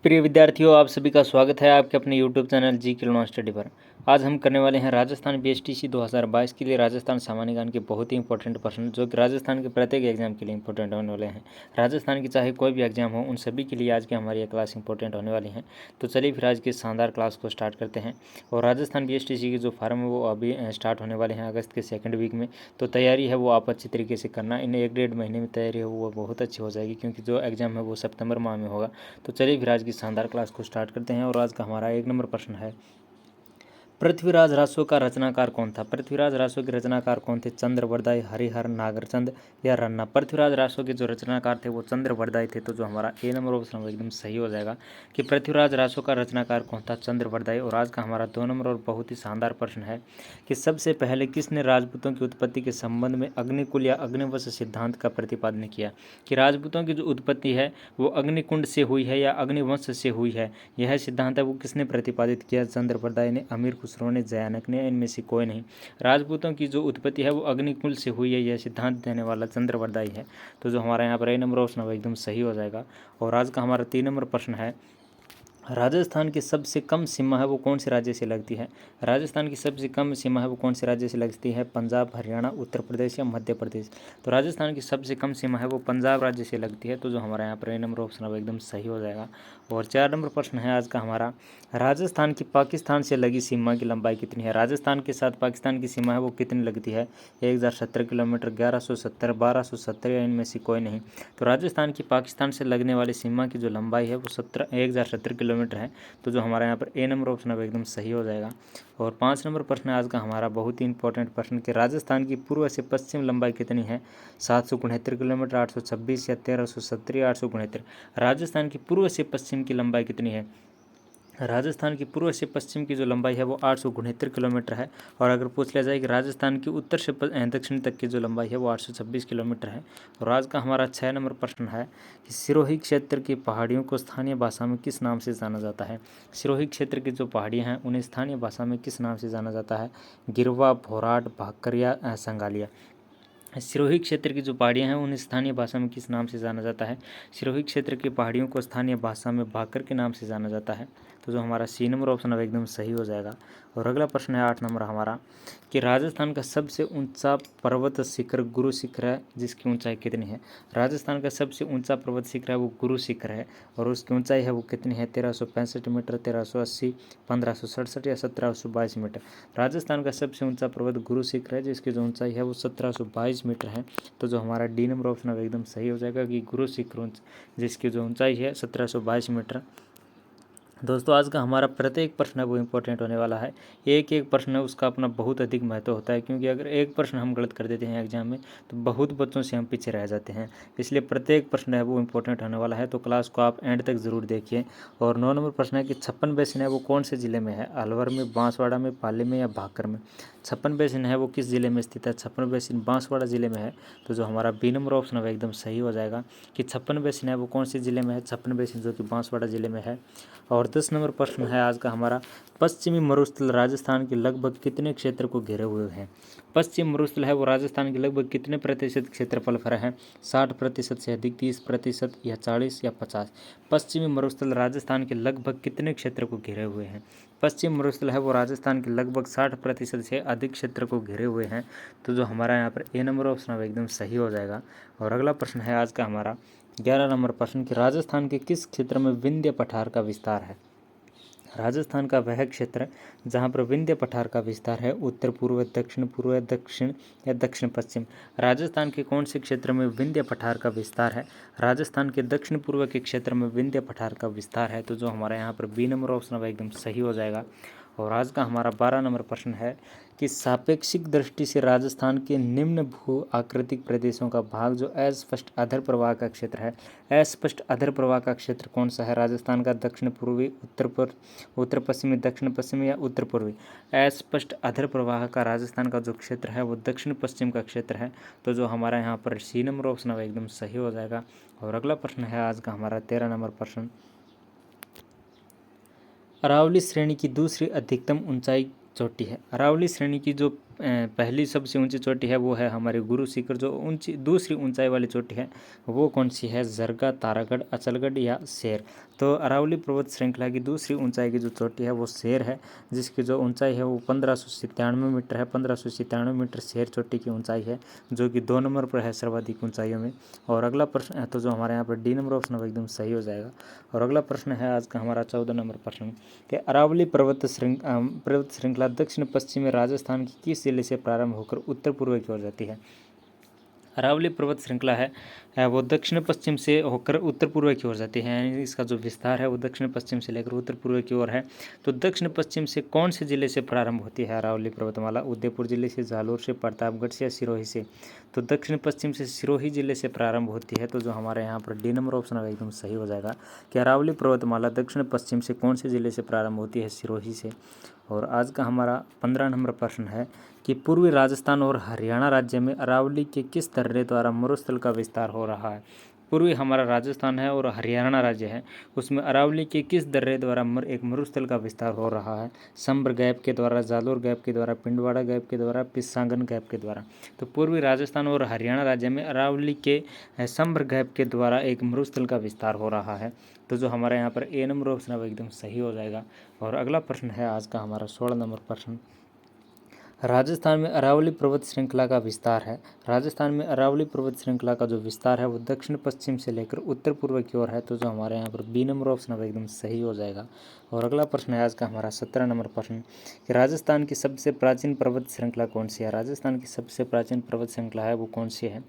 प्रिय विद्यार्थियों, आप सभी का स्वागत है आपके अपने YouTube चैनल जी के लर्न स्टडी पर। आज हम करने वाले हैं राजस्थान बीएसटीसी 2022 के लिए राजस्थान सामान्य ज्ञान के बहुत ही इंपॉर्टेंट प्रश्न, जो कि राजस्थान के प्रत्येक एग्जाम के लिए इंपॉर्टेंट होने वाले हैं। राजस्थान की चाहे कोई भी एग्जाम हो, उन सभी के लिए आज की हमारी ये क्लास इंपॉर्टेंट होने वाली है। तो चलिए फिर आज की शानदार क्लास को स्टार्ट करते हैं। और राजस्थान बीएसटीसी के जो फार्म है वो अभी स्टार्ट होने वाले हैं अगस्त के सेकेंड वीक में। तो तैयारी है वो आप अच्छी तरीके से करना। इन्हें 1-1.5 महीने में तैयारी है वो बहुत अच्छी हो जाएगी, क्योंकि जो एग्जाम है वो सितंबर माह में होगा। तो चलिए फिर आज की शानदार क्लास को स्टार्ट करते हैं। और आज का हमारा 1 नंबर प्रश्न है, पृथ्वीराज रासो का रचनाकार कौन था? पृथ्वीराज रासो के रचनाकार कौन थे? चंद्रवरदाई, हरिहर, नागरचंद या रन्ना? पृथ्वीराज रासो के जो रचनाकार थे वो चंद्रवरदाई थे। तो जो हमारा ए नंबर ऑप्शन वो एकदम सही हो जाएगा कि पृथ्वीराज रासो का रचनाकार कौन था? चंद्रवरदाई। और आज का हमारा 2 नंबर और बहुत ही शानदार प्रश्न है कि सबसे पहले किसने राजपूतों की उत्पत्ति के संबंध में अग्निकुल या अग्निवश सिद्धांत का प्रतिपादन किया? कि राजपूतों की जो उत्पत्ति है वो अग्निकुंड से हुई है या अग्निवंश से हुई है, यह सिद्धांत है वो किसने प्रतिपादित किया? चंद्रवरदाई ने, अमीर खुसरो ने, जयानक ने, इनमें से कोई नहीं। राजपूतों की जो उत्पत्ति है वो अग्निकुल से हुई है, यह सिद्धांत देने वाला चंद्रवरदाई है। तो जो हमारा यहाँ पर ए नंबर ऑप्शन है एकदम सही हो जाएगा। और आज का हमारा 3 नंबर प्रश्न है, राजस्थान की सबसे कम सीमा है वो कौन से राज्य से लगती है? राजस्थान की सबसे कम सीमा है वो कौन से राज्य से लगती है? पंजाब, हरियाणा, उत्तर प्रदेश या मध्य प्रदेश? तो राजस्थान की सबसे कम सीमा है वो पंजाब राज्य से लगती है। तो जो हमारा यहाँ पर ए नंबर ऑप्शन है वो एकदम सही हो जाएगा। और 4 नंबर प्रश्न है आज का हमारा, राजस्थान की पाकिस्तान से लगी सीमा की लंबाई कितनी है? राजस्थान के साथ पाकिस्तान की सीमा है वो कितनी लगती है? 1070 किलोमीटर, 1170, 1270 या इनमें से कोई नहीं। तो राजस्थान की पाकिस्तान से लगने वाली सीमा की जो लंबाई है वो 1070 किलोमीटर है। तो जो हमारा यहाँ पर ए नंबर ऑप्शन है वो एकदम सही हो जाएगा। और 5 नंबर प्रश्न है आज का हमारा बहुत ही इंपॉर्टेंट प्रश्न कि राजस्थान की पूर्व से पश्चिम लंबाई कितनी है? 769 किलोमीटर, 826 या 1370 या 869? राजस्थान की पूर्व से पश्चिम की लंबाई कितनी है? राजस्थान की पूर्व से पश्चिम की जो लंबाई है वो 869 किलोमीटर है। और अगर पूछ लिया जाए कि राजस्थान की उत्तर से दक्षिण तक की जो लंबाई है वो 826 किलोमीटर है। और आज का हमारा 6 नंबर प्रश्न है कि सिरोही क्षेत्र की पहाड़ियों को स्थानीय भाषा में किस नाम से जाना जाता है? सिरोही क्षेत्र की जो पहाड़ियाँ हैं उन्हें स्थानीय भाषा में किस नाम से जाना जाता है? गिरवा, भोराट, भाकर या संगालिया? सिरोही क्षेत्र की जो पहाड़ियाँ हैं उन्हें स्थानीय भाषा में किस नाम से जाना जाता है? सिरोही क्षेत्र की पहाड़ियों को स्थानीय भाषा में भाकर के नाम से जाना जाता है। तो जो हमारा सी नंबर ऑप्शन है एकदम सही हो जाएगा। और अगला प्रश्न है 8 नंबर हमारा कि राजस्थान का सबसे ऊंचा पर्वत शिखर गुरु शिखर है, जिसकी ऊंचाई कितनी है? राजस्थान का सबसे ऊंचा पर्वत शिखर है वो गुरु शिखर है। और उसकी ऊंचाई है वो कितनी है? 1365 मीटर, 1380, 1567 या 1722 मीटर? राजस्थान का सबसे ऊंचा पर्वत गुरु शिखर है, जिसकी जो ऊंचाई है वो 1722 मीटर है। तो जो हमारा डी नंबर ऑप्शन है एकदम सही हो जाएगा कि गुरु शिखर जिसकी जो ऊंचाई है 1722 मीटर। दोस्तों आज का हमारा प्रत्येक प्रश्न है वो इम्पोर्टेंट होने वाला है। एक एक प्रश्न है उसका अपना बहुत अधिक महत्व होता है, क्योंकि अगर एक प्रश्न हम गलत कर देते हैं एग्जाम में तो बहुत बच्चों से हम पीछे रह जाते हैं। इसलिए प्रत्येक प्रश्न है वो इम्पोर्टेंट होने वाला है। तो क्लास को आप एंड तक ज़रूर देखिए। और 9 नंबर प्रश्न है कि 56 बेसिन है वो कौन से ज़िले में है? अलवर में, बांसवाड़ा में, पाली में या भाकर में? 56 बेसिन है वो किस ज़िले में स्थित है? 56 बेसिन बांसवाड़ा ज़िले में है। तो जो हमारा बी नंबर ऑप्शन है एकदम सही हो जाएगा कि 56 बेसिन है वो कौन से ज़िले में है? 56 बेसिन जो कि बांसवाड़ा ज़िले में है। और 10 नंबर प्रश्न है आज का हमारा, पश्चिमी मरुस्थल राजस्थान के लगभग कितने क्षेत्र को घेरे हुए हैं? पश्चिम मरुस्थल है वो राजस्थान के लगभग कितने प्रतिशत क्षेत्रफल पर है? 60% से अधिक, 30% या 40 या 50? पश्चिमी मरुस्थल राजस्थान के लगभग कितने क्षेत्र को घेरे हुए हैं? पश्चिम मरुस्थल है वो राजस्थान के लगभग 60% से अधिक क्षेत्र को घेरे हुए हैं। तो जो हमारा यहाँ पर ए नंबर ऑप्शन है एकदम सही हो जाएगा। और अगला प्रश्न है आज का हमारा 11 नंबर प्रश्न कि राजस्थान के किस क्षेत्र में विंध्य पठार का विस्तार है? राजस्थान का वह क्षेत्र जहाँ पर विंध्य पठार का विस्तार है, उत्तर पूर्व, दक्षिण पूर्व, दक्षिण या दक्षिण पश्चिम? राजस्थान के कौन से क्षेत्र में विंध्य पठार का विस्तार है? राजस्थान के दक्षिण पूर्व के क्षेत्र में विंध्य पठार का विस्तार है। तो जो हमारे यहाँ पर बी नंबर ऑप्शन एकदम सही हो जाएगा। और आज का हमारा 12 नंबर प्रश्न है कि सापेक्षिक दृष्टि से राजस्थान के निम्न भू आकृतिक प्रदेशों का भाग जो अस्पष्ट अधर प्रवाह का क्षेत्र है, अस्पष्ट अधर प्रवाह का क्षेत्र कौन सा है? राजस्थान का दक्षिण पूर्वी, उत्तर पश्चिमी, दक्षिण पश्चिमी या उत्तर पूर्वी? अस्पष्ट अधर प्रवाह का राजस्थान का जो क्षेत्र है वो दक्षिण पश्चिम का क्षेत्र है। तो जो हमारा यहाँ पर सी नंबर ऑप्शन है एकदम सही हो जाएगा। और अगला प्रश्न है आज का हमारा 13 नंबर प्रश्न, अरावली श्रेणी की दूसरी अधिकतम ऊंचाई चोटी है। अरावली श्रेणी की जो पहली सबसे ऊंची चोटी है वो है हमारी गुरु शिखर। जो दूसरी ऊंचाई वाली चोटी है वो कौन सी है? जरगा, तारागढ़, अचलगढ़ या शेर। तो अरावली पर्वत श्रृंखला की दूसरी ऊंचाई की जो चोटी है वो शेर है, जिसकी जो ऊंचाई है वो 1597 मीटर है। 1597 मीटर शेर चोटी की ऊंचाई है, जो कि 2 नंबर पर है सर्वाधिक ऊंचाइयों में। और अगला प्रश्न है, तो जो हमारे यहाँ पर डी नंबर ऑप्शन है एकदम सही हो जाएगा। और अगला प्रश्न है आज का हमारा 14 नंबर प्रश्न कि अरावली पर्वत श्रृंखला दक्षिण पश्चिमी राजस्थान की किस जिले से प्रारंभ होकर उत्तर पूर्व की ओर जाती है? अरावली पर्वत श्रृंखला है वो दक्षिण पश्चिम से होकर उत्तर पूर्व की ओर जाती है, यानी इसका जो विस्तार है वो दक्षिण पश्चिम से लेकर उत्तर पूर्व की ओर है। तो दक्षिण पश्चिम से कौन से जिले से प्रारंभ होती है अरावली पर्वतमाला? उदयपुर जिले से, जालोर से, प्रतापगढ़ से या सिरोही से? तो दक्षिण पश्चिम से सिरोही जिले से प्रारंभ होती है। तो जो हमारे यहाँ पर डी नंबर ऑप्शन है एकदम सही हो जाएगा कि अरावली पर्वतमाला दक्षिण पश्चिम से कौन से जिले से प्रारंभ होती है? सिरोही से। और आज का हमारा 15 नंबर प्रश्न है कि पूर्वी राजस्थान और हरियाणा राज्य में अरावली के किस दर्रे द्वारा मरुस्थल का विस्तार हो रहा है? पूर्वी हमारा राजस्थान है और हरियाणा राज्य है, उसमें अरावली के किस दर्रे द्वारा एक मरुस्थल का विस्तार हो रहा है? संबर गैप के द्वारा, जालोर गैप के द्वारा, पिंडवाड़ा गैप के द्वारा, पिसांगन गैप के द्वारा। तो पूर्वी राजस्थान और हरियाणा राज्य में अरावली के संबर गैप के द्वारा एक मरुस्थल का विस्तार हो रहा है। तो जो हमारे यहाँ पर ए नंबर ऑप्शन है वो एकदम सही हो जाएगा। और अगला प्रश्न है आज का हमारा 16 नंबर प्रश्न। राजस्थान में अरावली पर्वत श्रृंखला का विस्तार है। राजस्थान में अरावली पर्वत श्रृंखला का जो विस्तार है वो दक्षिण पश्चिम से लेकर उत्तर पूर्व की ओर है। तो जो हमारे यहाँ पर बी नंबर ऑप्शन है एकदम सही हो जाएगा। और अगला प्रश्न है आज का हमारा 17 नंबर प्रश्न कि राजस्थान की सबसे प्राचीन पर्वत श्रृंखला कौन सी है? राजस्थान की सबसे प्राचीन पर्वत श्रृंखला है वो कौन सी है?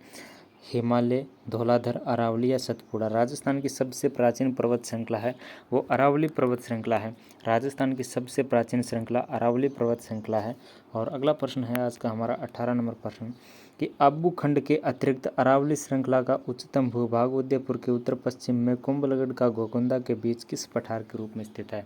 हिमालय, धौलाधर, अरावली या सतपुड़ा? राजस्थान की सबसे प्राचीन पर्वत श्रृंखला है वो अरावली पर्वत श्रृंखला है। राजस्थान की सबसे प्राचीन श्रृंखला अरावली पर्वत श्रृंखला है। और अगला प्रश्न है आज का हमारा 18 नंबर प्रश्न कि आबू खंड के अतिरिक्त अरावली श्रृंखला का उच्चतम भूभाग उदयपुर के उत्तर पश्चिम में कुंभलगढ़ का गोकुंदा के बीच किस पठार के रूप में स्थित है?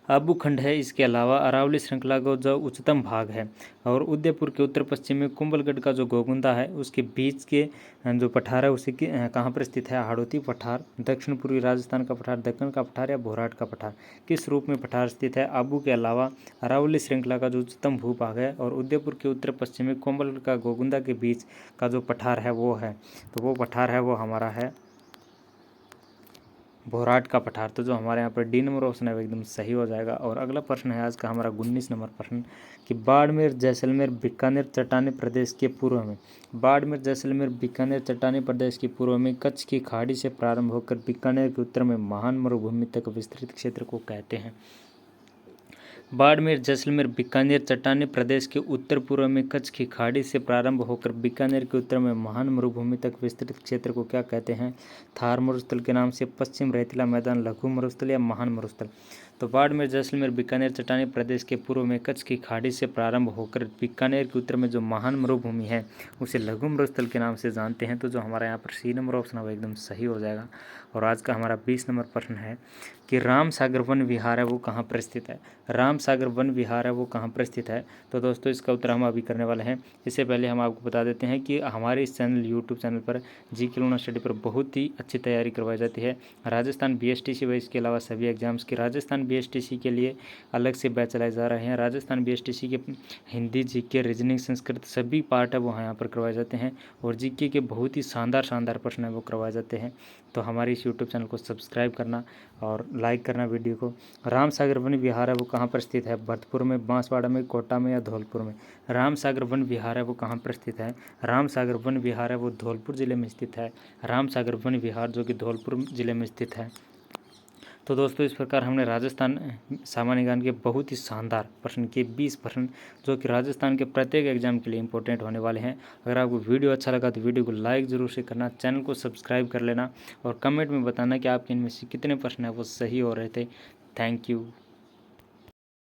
आबू खंड है, इसके अलावा अरावली श्रृंखला का जो उच्चतम भाग है और उदयपुर के उत्तर पश्चिम में कुंभलगढ़ का जो गोगुंदा है उसके बीच के जो पठार है उसे कहाँ पर स्थित है? हाड़ौती पठार, दक्षिण पूर्वी राजस्थान का पठार, दक्कन का पठार या भोराट का पठार? किस रूप में पठार स्थित है? आबू के अलावा अरावली श्रृंखला का जो उच्चतम भूभाग है और उदयपुर के उत्तर पश्चिम में कुंभलगढ़ का गोगुंदा के बीच का जो पठार है वो है, तो वो पठार है वो हमारा है भोराट का पठार। तो जो हमारे यहाँ पर डी नंबर ऑप्शन है वो एकदम सही हो जाएगा। और अगला प्रश्न है आज का हमारा 19 नंबर प्रश्न कि बाड़मेर, जैसलमेर, बीकानेर चट्टानी प्रदेश के पूर्व में, बाड़मेर, जैसलमेर, बीकानेर चट्टानी प्रदेश के पूर्व में कच्छ की खाड़ी से प्रारंभ होकर बीकानेर के उत्तर में महान मरुभूमि तक विस्तृत क्षेत्र को कहते हैं? बाड़मेर, जैसलमेर, बीकानेर चट्टानी प्रदेश के उत्तर पूर्व में कच्छ की खाड़ी से प्रारंभ होकर बीकानेर के उत्तर में महान मरुभूमि तक विस्तृत क्षेत्र को क्या कहते हैं? थार मरुस्थल के नाम से, पश्चिम रेतीला मैदान, लघु मरुस्थल या महान मरुस्थल? तो बाड़मेर, जैसलमेर, बीकानेर चट्टानी प्रदेश के पूर्व में कच्छ की खाड़ी से प्रारंभ होकर बीकानेर के उत्तर में जो महान मरुभूमि है उसे लघु मरुस्थल के नाम से जानते हैं। तो जो हमारा यहाँ पर सी नंबर ऑप्शन है वो एकदम सही हो जाएगा। और आज का हमारा 20 नंबर प्रश्न है कि राम सागर वन विहार है वो कहाँ पर स्थित है? राम सागर वन विहार है वो कहाँ पर स्थित है? तो दोस्तों इसका उत्तर हम अभी करने वाले हैं। इससे पहले हम आपको बता देते हैं कि हमारे इस चैनल यूट्यूब चैनल पर जीके लूना स्टडी पर बहुत ही अच्छी तैयारी करवाई जाती है। राजस्थान बीएसटीसी व इसके अलावा सभी एग्जाम्स की राजस्थान बीएसटीसी के लिए अलग से बैच चलाए जा रहे हैं। राजस्थान बीएसटीसी के हिंदी, जीके, रीजनिंग, संस्कृत सभी पार्ट है वो यहाँ पर करवाए जाते हैं और जीके के बहुत ही शानदार प्रश्न है वो करवाए जाते हैं। तो हमारे इस यूट्यूब चैनल को सब्सक्राइब करना और लाइक करना वीडियो को। राम सागर वन विहार है वो कहाँ पर स्थित है? भरतपुर में, बांसवाड़ा में, कोटा में या धौलपुर में? राम सागर वन विहार है वो कहाँ पर स्थित है? राम सागर वन विहार है वो धौलपुर जिले में स्थित है। राम सागर वन विहार जो कि धौलपुर जिले में स्थित है। तो दोस्तों इस प्रकार हमने राजस्थान सामान्य ज्ञान के बहुत ही शानदार प्रश्न के 20 प्रश्न जो कि राजस्थान के प्रत्येक एग्जाम के लिए इंपॉर्टेंट होने वाले हैं। अगर आपको वीडियो अच्छा लगा तो वीडियो को लाइक ज़रूर से करना, चैनल को सब्सक्राइब कर लेना और कमेंट में बताना कि आपके इनमें से कितने प्रश्न हैं वो सही हो रहे थे। Thank you.